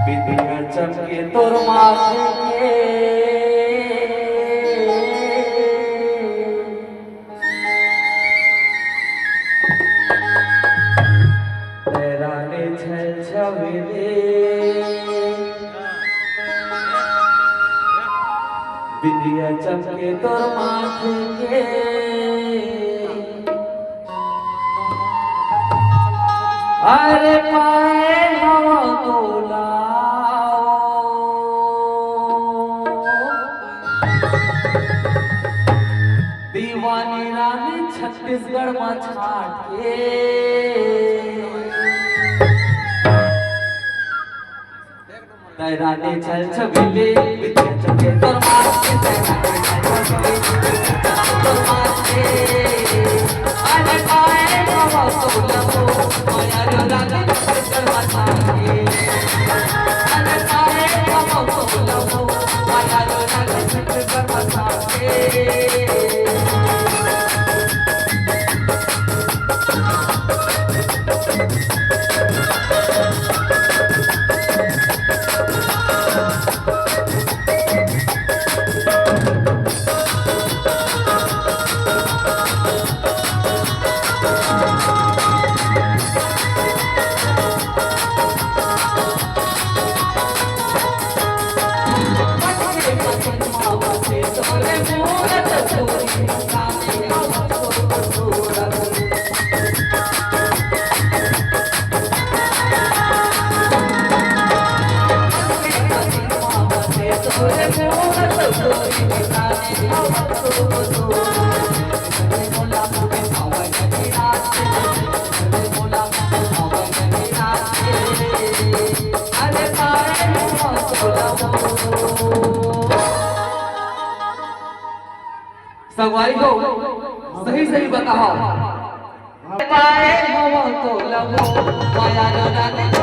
বিধিয়া চমকে তোর মাঝে तेरा ने छवि বিধিয়া চমকে তোর মাঝে अरे पाए हवा तोला दीवानी रानी छत्तीसगढ़ में छाट के तैराने चल छबिले विद्या चके तोर माथे तैराने तोर माथे अरे पाए हवा तोला माया रानी छत्तीसगढ़ में छाट के अरे पाए हवा तोला माया रानी छत्तीसगढ़ में छाट के संगवारी को सही सही बताओ पाए हवा तो लगो माया रानी